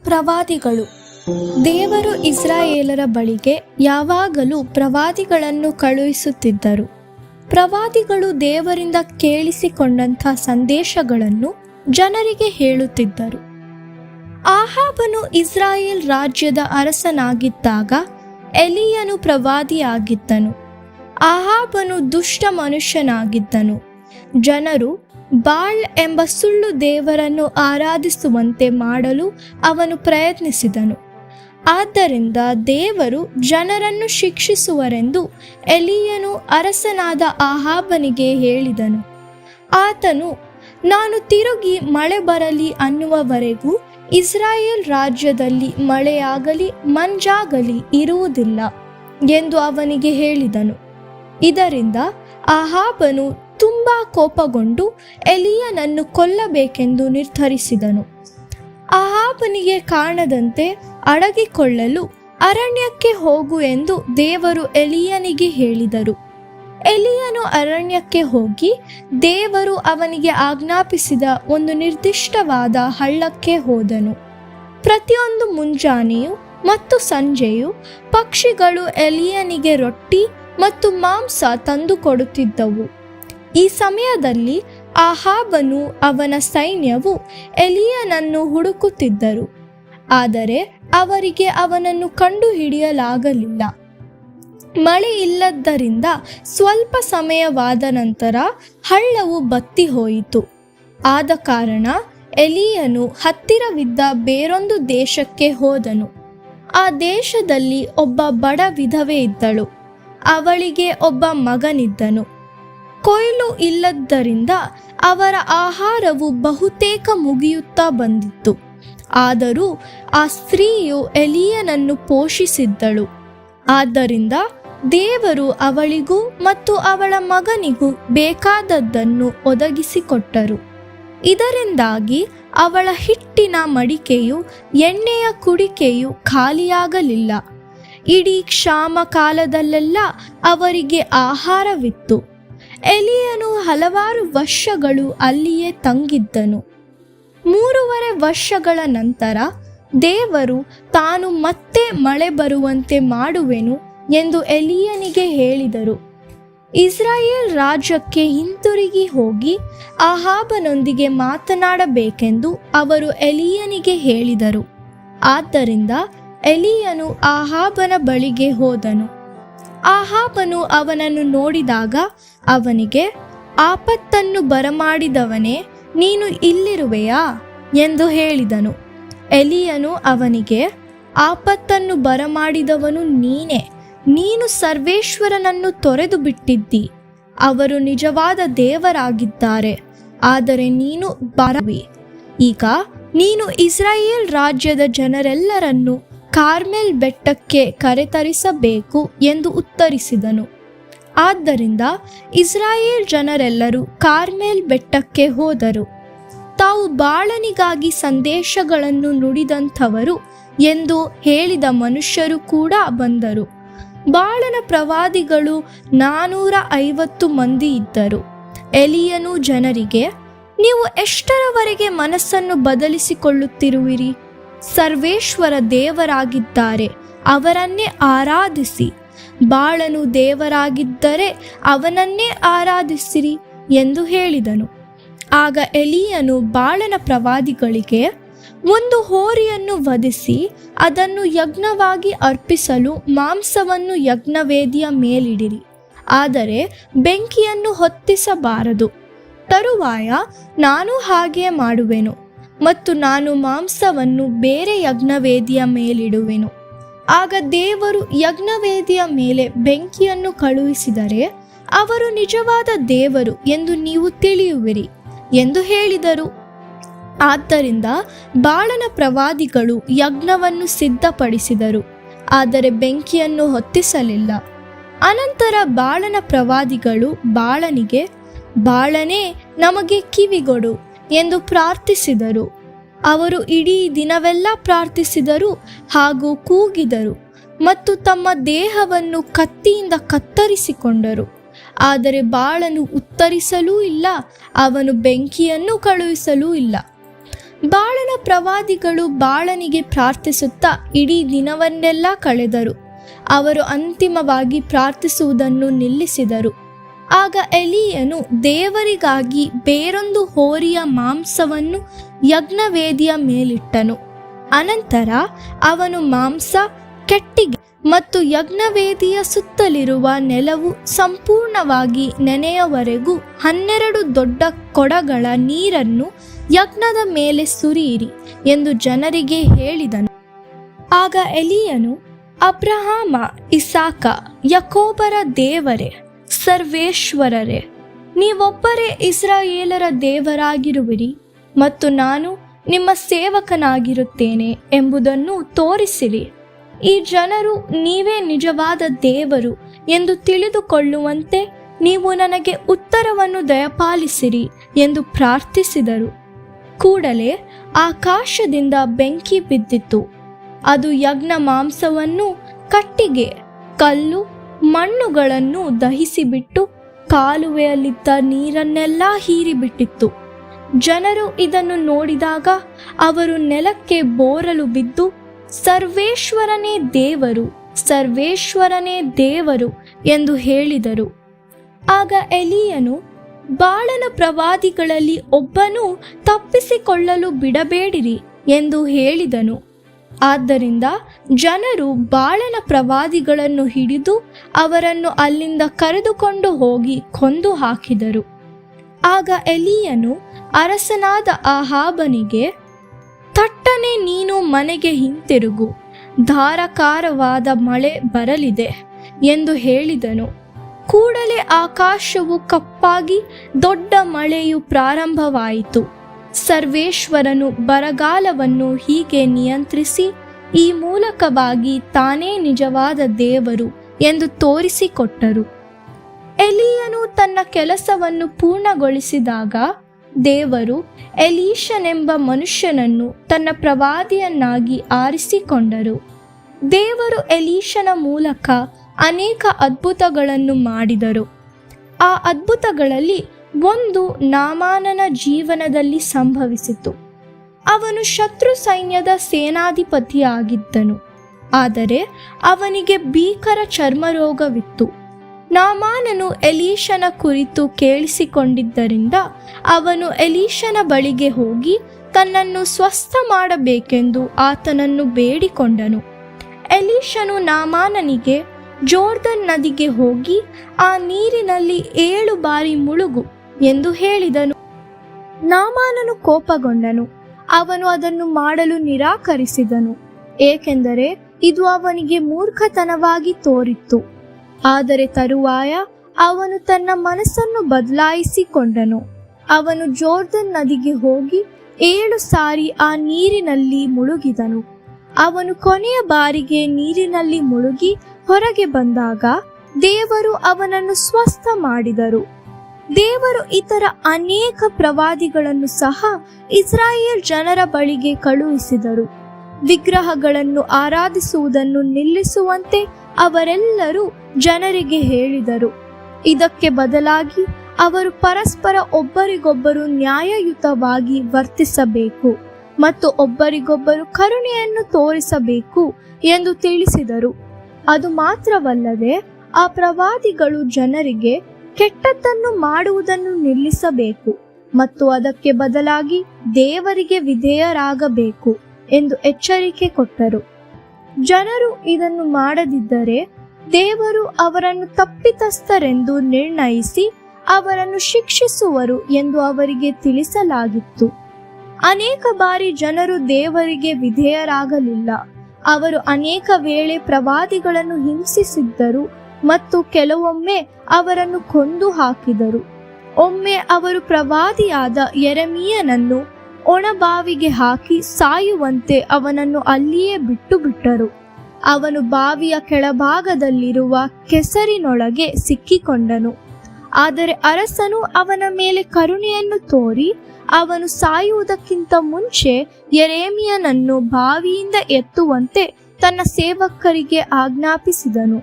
ಪ್ರವಾದಿಗಳು. ದೇವರು ಇಸ್ರಾಯೇಲರ ಬಳಿಗೆ ಯಾವಾಗಲೂ ಪ್ರವಾದಿಗಳನ್ನು ಕಳುಹಿಸುತ್ತಿದ್ದರು. ಪ್ರವಾದಿಗಳು ದೇವರಿಂದ ಕೇಳಿಸಿಕೊಂಡಂಥ ಸಂದೇಶಗಳನ್ನು ಜನರಿಗೆ ಹೇಳುತ್ತಿದ್ದರು. ಆಹಾಬನು ಇಸ್ರಾಯೇಲ್ ರಾಜ್ಯದ ಅರಸನಾಗಿದ್ದಾಗ ಎಲೀಯನು ಪ್ರವಾದಿಯಾಗಿದ್ದನು. ಆಹಾಬನು ದುಷ್ಟ ಮನುಷ್ಯನಾಗಿದ್ದನು. ಜನರು ಬಾಳ್ ಎಂಬ ಸುಳ್ಳು ದೇವರನ್ನು ಆರಾಧಿಸುವಂತೆ ಮಾಡಲು ಅವನು ಪ್ರಯತ್ನಿಸಿದನು. ಆದ್ದರಿಂದ ದೇವರು ಜನರನ್ನು ಶಿಕ್ಷಿಸುವರೆಂದು ಎಲೀಯನು ಅರಸನಾದ ಆಹಾಬನಿಗೆ ಹೇಳಿದನು. ಆತನು, ನಾನು ತಿರುಗಿ ಮಳೆ ಬರಲಿ ಅನ್ನುವವರೆಗೂ ಇಸ್ರಾಯೇಲ್ ರಾಜ್ಯದಲ್ಲಿ ಮಳೆಯಾಗಲಿ ಮಂಜಾಗಲಿ ಇರುವುದಿಲ್ಲ ಎಂದು ಅವನಿಗೆ ಹೇಳಿದನು. ಇದರಿಂದ ಆಹಾಬನು ತುಂಬಾ ಕೋಪಗೊಂಡು ಎಲೀಯನನ್ನು ಕೊಲ್ಲಬೇಕೆಂದು ನಿರ್ಧರಿಸಿದನು. ಆಹಾಬನಿಗೆ ಕಾಣದಂತೆ ಅಡಗಿಕೊಳ್ಳಲು ಅರಣ್ಯಕ್ಕೆ ಹೋಗು ಎಂದು ದೇವರು ಎಲೀಯನಿಗೆ ಹೇಳಿದರು. ಎಲೀಯನು ಅರಣ್ಯಕ್ಕೆ ಹೋಗಿ ದೇವರು ಅವನಿಗೆ ಆಜ್ಞಾಪಿಸಿದ ಒಂದು ನಿರ್ದಿಷ್ಟವಾದ ಹಳ್ಳಕ್ಕೆ ಹೋದನು. ಪ್ರತಿಯೊಂದು ಮುಂಜಾನೆಯು ಮತ್ತು ಸಂಜೆಯು ಪಕ್ಷಿಗಳು ಎಲೀಯನಿಗೆ ರೊಟ್ಟಿ ಮತ್ತು ಮಾಂಸ ತಂದುಕೊಡುತ್ತಿದ್ದವು. ಈ ಸಮಯದಲ್ಲಿ ಆಹಾಬನು ಅವನ ಸೈನ್ಯವು ಎಲೀಯನನ್ನು ಹುಡುಕುತ್ತಿದ್ದರು. ಆದರೆ ಅವರಿಗೆ ಅವನನ್ನು ಕಂಡುಹಿಡಿಯಲಾಗಲಿಲ್ಲ. ಮಳೆ ಇಲ್ಲದ್ದರಿಂದ ಸ್ವಲ್ಪ ಸಮಯವಾದ ನಂತರ ಹಳ್ಳವು ಬತ್ತಿ ಹೋಯಿತು. ಆದ ಕಾರಣ ಎಲೀಯನು ಹತ್ತಿರವಿದ್ದ ಬೇರೊಂದು ದೇಶಕ್ಕೆ ಹೋದನು. ಆ ದೇಶದಲ್ಲಿ ಒಬ್ಬ ಬಡ ವಿಧವೆ ಇದ್ದಳು. ಅವಳಿಗೆ ಒಬ್ಬ ಮಗನಿದ್ದನು. ಕೊಯ್ಲು ಇಲ್ಲದ್ದರಿಂದ ಅವರ ಆಹಾರವು ಬಹುತೇಕ ಮುಗಿಯುತ್ತಾ ಬಂದಿತ್ತು. ಆದರೂ ಆ ಸ್ತ್ರೀಯು ಎಲೀಯನನ್ನು ಪೋಷಿಸಿದ್ದಳು. ಆದ್ದರಿಂದ ದೇವರು ಅವಳಿಗೂ ಮತ್ತು ಅವಳ ಮಗನಿಗೂ ಬೇಕಾದದ್ದನ್ನು ಒದಗಿಸಿಕೊಟ್ಟರು. ಇದರಿಂದಾಗಿ ಅವಳ ಹಿಟ್ಟಿನ ಮಡಿಕೆಯು ಎಣ್ಣೆಯ ಕುಡಿಕೆಯು ಖಾಲಿಯಾಗಲಿಲ್ಲ. ಇಡೀ ಕ್ಷಾಮ ಕಾಲದಲ್ಲೆಲ್ಲ ಅವರಿಗೆ ಆಹಾರವಿತ್ತು. ಎಲೀಯನು ಹಲವಾರು ವರ್ಷಗಳು ಅಲ್ಲಿಯೇ ತಂಗಿದ್ದನು. 3.5 ವರ್ಷಗಳ ನಂತರ ದೇವರು ತಾನು ಮತ್ತೆ ಮಳೆ ಬರುವಂತೆ ಮಾಡುವೆನು ಎಂದು ಎಲೀಯನಿಗೆ ಹೇಳಿದರು. ಇಸ್ರಾಯೇಲ್ ರಾಜ್ಯಕ್ಕೆ ಹಿಂತಿರುಗಿ ಹೋಗಿ ಆಹಾಬನೊಂದಿಗೆ ಮಾತನಾಡಬೇಕೆಂದು ಅವರು ಎಲೀಯನಿಗೆ ಹೇಳಿದರು. ಆದ್ದರಿಂದ ಎಲೀಯನು ಆಹಾಬನ ಬಳಿಗೆ ಹೋದನು. ಆಹಾಬನು ಅವನನ್ನು ನೋಡಿದಾಗ ಅವನಿಗೆ, ಆಪತ್ತನ್ನು ಬರಮಾಡಿದವನೇ, ನೀನು ಇಲ್ಲಿರುವೆಯಾ ಎಂದು ಹೇಳಿದನು. ಎಲೀಯನು ಅವನಿಗೆ, ಆಪತ್ತನ್ನು ಬರಮಾಡಿದವನು ನೀನೇ. ನೀನು ಸರ್ವೇಶ್ವರನನ್ನು ತೊರೆದು ಬಿಟ್ಟಿದ್ದಿ. ಅವರು ನಿಜವಾದ ದೇವರಾಗಿದ್ದಾರೆ, ಆದರೆ ನೀನು ಬರವಿ. ಈಗ ನೀನು ಇಸ್ರಾಯೇಲ್ ರಾಜ್ಯದ ಜನರೆಲ್ಲರನ್ನು ಕಾರ್ಮೆಲ್ ಬೆಟ್ಟಕ್ಕೆ ಕರೆತರಿಸಬೇಕು ಎಂದು ಉತ್ತರಿಸಿದನು. ಆದ್ದರಿಂದ ಇಸ್ರಾಯೇಲ್ ಜನರೆಲ್ಲರೂ ಕಾರ್ಮೆಲ್ ಬೆಟ್ಟಕ್ಕೆ ಹೋದರು. ತಾವು ಬಾಳನಿಗಾಗಿ ಸಂದೇಶಗಳನ್ನು ನುಡಿದಂಥವರು ಎಂದು ಹೇಳಿದ ಮನುಷ್ಯರು ಕೂಡ ಬಂದರು. ಬಾಳನ ಪ್ರವಾದಿಗಳು 450 ಮಂದಿ ಇದ್ದರು. ಎಲೀಯನು ಜನರಿಗೆ, ನೀವು ಎಷ್ಟರವರೆಗೆ ಮನಸ್ಸನ್ನು ಬದಲಿಸಿಕೊಳ್ಳುತ್ತಿರುವಿರಿ? ಸರ್ವೇಶ್ವರ ದೇವರಾಗಿದ್ದಾರೆ, ಅವರನ್ನೇ ಆರಾಧಿಸಿ. ಬಾಳನು ದೇವರಾಗಿದ್ದರೆ ಅವನನ್ನೇ ಆರಾಧಿಸಿರಿ ಎಂದು ಹೇಳಿದನು. ಆಗ ಎಲೀಯನು ಬಾಳನ ಪ್ರವಾದಿಗಳಿಗೆ, ಒಂದು ಹೋರಿಯನ್ನು ವಧಿಸಿ ಅದನ್ನು ಯಜ್ಞವಾಗಿ ಅರ್ಪಿಸಲು ಮಾಂಸವನ್ನು ಯಜ್ಞವೇದಿಯ ಮೇಲಿಡಿರಿ, ಆದರೆ ಬೆಂಕಿಯನ್ನು ಹೊತ್ತಿಸಬಾರದು. ತರುವಾಯ ನಾನು ಹಾಗೆ ಮಾಡುವೆನು ಮತ್ತು ನಾನು ಮಾಂಸವನ್ನು ಬೇರೆ ಯಜ್ಞವೇದಿಯ ಮೇಲಿಡುವೆನು. ಆಗ ದೇವರು ಯಜ್ಞವೇದಿಯ ಮೇಲೆ ಬೆಂಕಿಯನ್ನು ಕಳುಹಿಸಿದರೆ ಅವರು ನಿಜವಾದ ದೇವರು ಎಂದು ನೀವು ತಿಳಿಯುವಿರಿ ಎಂದು ಹೇಳಿದರು. ಆದ್ದರಿಂದ ಬಾಳನ ಪ್ರವಾದಿಗಳು ಯಜ್ಞವನ್ನು ಸಿದ್ಧಪಡಿಸಿದರು, ಆದರೆ ಬೆಂಕಿಯನ್ನು ಹೊತ್ತಿಸಲಿಲ್ಲ. ಅನಂತರ ಬಾಳನ ಪ್ರವಾದಿಗಳು ಬಾಳನಿಗೆ, ಬಾಳನೇ, ನಮಗೆ ಕಿವಿಗೊಡು ಎಂದು ಪ್ರಾರ್ಥಿಸಿದರು. ಅವರು ಇಡೀ ದಿನವೆಲ್ಲ ಪ್ರಾರ್ಥಿಸಿದರು ಹಾಗೂ ಕೂಗಿದರು ಮತ್ತು ತಮ್ಮ ದೇಹವನ್ನು ಕತ್ತಿಯಿಂದ ಕತ್ತರಿಸಿಕೊಂಡರು. ಆದರೆ ಬಾಳನು ಉತ್ತರಿಸಲೂ ಇಲ್ಲ, ಅವನು ಬೆಂಕಿಯನ್ನು ಕಳುಹಿಸಲೂ ಇಲ್ಲ. ಬಾಳನ ಪ್ರವಾದಿಗಳು ಬಾಳನಿಗೆ ಪ್ರಾರ್ಥಿಸುತ್ತಾ ಇಡೀ ದಿನವನ್ನೆಲ್ಲ ಕಳೆದರು. ಅವರು ಅಂತಿಮವಾಗಿ ಪ್ರಾರ್ಥಿಸುವುದನ್ನು ನಿಲ್ಲಿಸಿದರು. ಆಗ ಎಲೀಯನು ದೇವರಿಗಾಗಿ ಬೇರೊಂದು ಹೋರಿಯ ಮಾಂಸವನ್ನು ಯಜ್ಞವೇದಿಯ ಮೇಲಿಟ್ಟನು. ಅನಂತರ ಅವನು ಮಾಂಸ, ಕಟ್ಟಿಗೆ ಮತ್ತು ಯಜ್ಞವೇದಿಯ ಸುತ್ತಲಿರುವ ನೆಲವು ಸಂಪೂರ್ಣವಾಗಿ ನೆನೆಯವರೆಗೂ 12 ದೊಡ್ಡ ಕೊಡಗಳ ನೀರನ್ನು ಯಜ್ಞದ ಮೇಲೆ ಸುರಿಯಿರಿ ಎಂದು ಜನರಿಗೆ ಹೇಳಿದನು. ಆಗ ಎಲೀಯನು, ಅಬ್ರಹಾಮ, ಇಸಾಕ, ಯಾಕೋಬರ ದೇವರೇ, ಸರ್ವೇಶ್ವರರೇ, ನೀವೊಬ್ಬರೇ ಇಸ್ರಾಯೇಲರ ದೇವರಾಗಿರುವಿರಿ ಮತ್ತು ನಾನು ನಿಮ್ಮ ಸೇವಕನಾಗಿರುತ್ತೇನೆ ಎಂಬುದನ್ನು ತೋರಿಸಿರಿ. ಈ ಜನರು ನೀವೇ ನಿಜವಾದ ದೇವರು ಎಂದು ತಿಳಿದುಕೊಳ್ಳುವಂತೆ ನೀವು ನನಗೆ ಉತ್ತರವನ್ನು ದಯಪಾಲಿಸಿರಿ ಎಂದು ಪ್ರಾರ್ಥಿಸಿದರು. ಕೂಡಲೇ ಆಕಾಶದಿಂದ ಬೆಂಕಿ ಬಿದ್ದಿತು. ಅದು ಯಜ್ಞ ಮಾಂಸವನ್ನು, ಕಟ್ಟಿಗೆ, ಕಲ್ಲು, ಮಣ್ಣುಗಳನ್ನು ದಹಿಸಿಬಿಟ್ಟು ಕಾಲುವೆಯಲ್ಲಿದ್ದ ನೀರನ್ನೆಲ್ಲ ಹೀರಿಬಿಟ್ಟಿತ್ತು. ಜನರು ಇದನ್ನು ನೋಡಿದಾಗ ಅವರು ನೆಲಕ್ಕೆ ಬೋರಲು ಬಿದ್ದು, ಸರ್ವೇಶ್ವರನೇ ದೇವರು, ಸರ್ವೇಶ್ವರನೇ ದೇವರು ಎಂದು ಹೇಳಿದರು. ಆಗ ಎಲೀಯನು, ಬಾಳನ ಪ್ರವಾದಿಗಳಲ್ಲಿ ಒಬ್ಬನೂ ತಪ್ಪಿಸಿಕೊಳ್ಳಲು ಬಿಡಬೇಡಿರಿ ಎಂದು ಹೇಳಿದನು. ಆದ್ದರಿಂದ ಜನರು ಬಾಳನ ಪ್ರವಾದಿಗಳನ್ನು ಹಿಡಿದು ಅವರನ್ನು ಅಲ್ಲಿಂದ ಕರೆದುಕೊಂಡು ಹೋಗಿ ಕೊಂದು ಹಾಕಿದರು. ಆಗ ಎಲೀಯನು ಅರಸನಾದ ಆಹಾಬನಿಗೆ, ತಟ್ಟನೆ ನೀನು ಮನೆಗೆ ಹಿಂತಿರುಗು, ಧಾರಾಕಾರವಾದ ಮಳೆ ಬರಲಿದೆ ಎಂದು ಹೇಳಿದನು. ಕೂಡಲೇ ಆಕಾಶವು ಕಪ್ಪಾಗಿ ದೊಡ್ಡ ಮಳೆಯು ಪ್ರಾರಂಭವಾಯಿತು. ಸರ್ವೇಶ್ವರನು ಬರಗಾಲವನ್ನು ಹೀಗೆ ನಿಯಂತ್ರಿಸಿ ಈ ಮೂಲಕವಾಗಿ ತಾನೇ ನಿಜವಾದ ದೇವರು ಎಂದು ತೋರಿಸಿಕೊಟ್ಟರು. ಎಲೀಯನು ತನ್ನ ಕೆಲಸವನ್ನು ಪೂರ್ಣಗೊಳಿಸಿದಾಗ ದೇವರು ಎಲೀಷನೆಂಬ ಮನುಷ್ಯನನ್ನು ತನ್ನ ಪ್ರವಾದಿಯನ್ನಾಗಿ ಆರಿಸಿಕೊಂಡರು. ದೇವರು ಎಲೀಷನ ಮೂಲಕ ಅನೇಕ ಅದ್ಭುತಗಳನ್ನು ಮಾಡಿದರು. ಆ ಅದ್ಭುತಗಳಲ್ಲಿ ಒಂದು ನಾಮಾನನ ಜೀವನದಲ್ಲಿ ಸಂಭವಿಸಿತು. ಅವನು ಶತ್ರು ಸೈನ್ಯದ ಸೇನಾಧಿಪತಿಯಾಗಿದ್ದನು. ಆದರೆ ಅವನಿಗೆ ಭೀಕರ ಚರ್ಮರೋಗವಿತ್ತು. ನಾಮಾನನು ಎಲೀಷನ ಕುರಿತು ಕೇಳಿಸಿಕೊಂಡಿದ್ದರಿಂದ ಅವನು ಎಲೀಷನ ಬಳಿಗೆ ಹೋಗಿ ತನ್ನನ್ನು ಸ್ವಸ್ಥ ಮಾಡಬೇಕೆಂದು ಆತನನ್ನು ಬೇಡಿಕೊಂಡನು. ಎಲೀಷನು ನಾಮಾನನಿಗೆ, ಜೋರ್ದನ್ ನದಿಗೆ ಹೋಗಿ ಆ ನೀರಿನಲ್ಲಿ 7 ಬಾರಿ ಮುಳುಗು ಎಂದು ಹೇಳಿದನು. ನಾಮಾನನು ಕೋಪಗೊಂಡನು. ಅವನು ಅದನ್ನು ಮಾಡಲು ನಿರಾಕರಿಸಿದನು, ಏಕೆಂದರೆ ಇದು ಅವನಿಗೆ ಮೂರ್ಖತನವಾಗಿ ತೋರಿತ್ತು. ಆದರೆ ತರುವಾಯ ಅವನು ತನ್ನ ಮನಸ್ಸನ್ನು ಬದಲಾಯಿಸಿಕೊಂಡನು. ಅವನು ಜೋರ್ದನ್ ನದಿಗೆ ಹೋಗಿ 7 ಸಾರಿ ಆ ನೀರಿನಲ್ಲಿ ಮುಳುಗಿದನು. ಅವನು ಕೊನೆಯ ಬಾರಿಗೆ ನೀರಿನಲ್ಲಿ ಮುಳುಗಿ ಹೊರಗೆ ಬಂದಾಗ ದೇವರು ಅವನನ್ನು ಸ್ವಸ್ಥ ಮಾಡಿದರು. ದೇವರು ಇತರ ಅನೇಕ ಪ್ರವಾದಿಗಳನ್ನು ಸಹ ಇಸ್ರಾಯೇಲ್ ಜನರ ಬಳಿಗೆ ಕಳುಹಿಸಿದರು. ವಿಗ್ರಹಗಳನ್ನು ಆರಾಧಿಸುವುದನ್ನು ನಿಲ್ಲಿಸುವಂತೆ ಅವರೆಲ್ಲರೂ ಜನರಿಗೆ ಹೇಳಿದರು. ಇದಕ್ಕೆ ಬದಲಾಗಿ ಅವರು ಪರಸ್ಪರ ಒಬ್ಬರಿಗೊಬ್ಬರು ನ್ಯಾಯಯುತವಾಗಿ ವರ್ತಿಸಬೇಕು ಮತ್ತು ಒಬ್ಬರಿಗೊಬ್ಬರು ಕರುಣೆಯನ್ನು ತೋರಿಸಬೇಕು ಎಂದು ತಿಳಿಸಿದರು. ಅದು ಮಾತ್ರವಲ್ಲದೆ ಆ ಪ್ರವಾದಿಗಳು ಜನರಿಗೆ ಕೆಟ್ಟದ್ದನ್ನು ಮಾಡುವುದನ್ನು ನಿಲ್ಲಿಸಬೇಕು ಮತ್ತು ಅದಕ್ಕೆ ಬದಲಾಗಿ ದೇವರಿಗೆ ವಿಧೇಯರಾಗಬೇಕು ಎಂದು ಎಚ್ಚರಿಕೆ ಕೊಟ್ಟರು. ಜನರು ಇದನ್ನು ಮಾಡದಿದ್ದರೆ ದೇವರು ಅವರನ್ನು ತಪ್ಪಿತಸ್ಥರೆಂದು ನಿರ್ಣಯಿಸಿ ಅವರನ್ನು ಶಿಕ್ಷಿಸುವರು ಎಂದು ಅವರಿಗೆ ತಿಳಿಸಲಾಗಿತ್ತು. ಅನೇಕ ಬಾರಿ ಜನರು ದೇವರಿಗೆ ವಿಧೇಯರಾಗಲಿಲ್ಲ. ಅವರು ಅನೇಕ ವೇಳೆ ಪ್ರವಾದಿಗಳನ್ನು ಹಿಂಸಿಸಿದ್ದರು ಮತ್ತು ಕೆಲವೊಮ್ಮೆ ಅವರನ್ನು ಕೊಂದು ಹಾಕಿದರು. ಒಮ್ಮೆ ಅವರು ಪ್ರವಾದಿಯಾದ ಯೆರೆಮೀಯನನ್ನು ಒಣಬಾವಿಗೆ ಹಾಕಿ ಸಾಯುವಂತೆ ಅವನನ್ನು ಅಲ್ಲಿಯೇ ಬಿಟ್ಟು ಬಿಟ್ಟರು. ಅವನು ಬಾವಿಯ ಕೆಳಭಾಗದಲ್ಲಿರುವ ಕೆಸರಿನೊಳಗೆ ಸಿಕ್ಕಿಕೊಂಡನು. ಆದರೆ ಅರಸನು ಅವನ ಮೇಲೆ ಕರುಣೆಯನ್ನು ತೋರಿ ಅವನು ಸಾಯುವುದಕ್ಕಿಂತ ಮುಂಚೆ ಯೆರೆಮೀಯನನ್ನು ಬಾವಿಯಿಂದ ಎತ್ತುವಂತೆ ತನ್ನ ಸೇವಕರಿಗೆ ಆಜ್ಞಾಪಿಸಿದನು.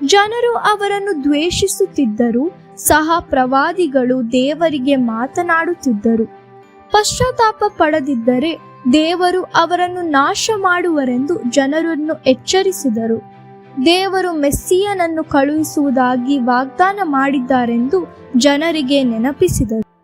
ಜನರು ಅವರನ್ನು ದ್ವೇಷಿಸುತ್ತಿದ್ದರೂ ಸಹ ಪ್ರವಾದಿಗಳು ದೇವರಿಗೆ ಮಾತನಾಡುತ್ತಿದ್ದರು. ಪಶ್ಚಾತ್ತಾಪ ಪಡದಿದ್ದರೆ ದೇವರು ಅವರನ್ನು ನಾಶ ಮಾಡುವರೆಂದು ಜನರನ್ನು ಎಚ್ಚರಿಸಿದರು. ದೇವರು ಮೆಸ್ಸಿಯನನ್ನು ಕಳುಹಿಸುವುದಾಗಿ ವಾಗ್ದಾನ ಮಾಡಿದ್ದಾರೆಂದು ಜನರಿಗೆ ನೆನಪಿಸಿದರು.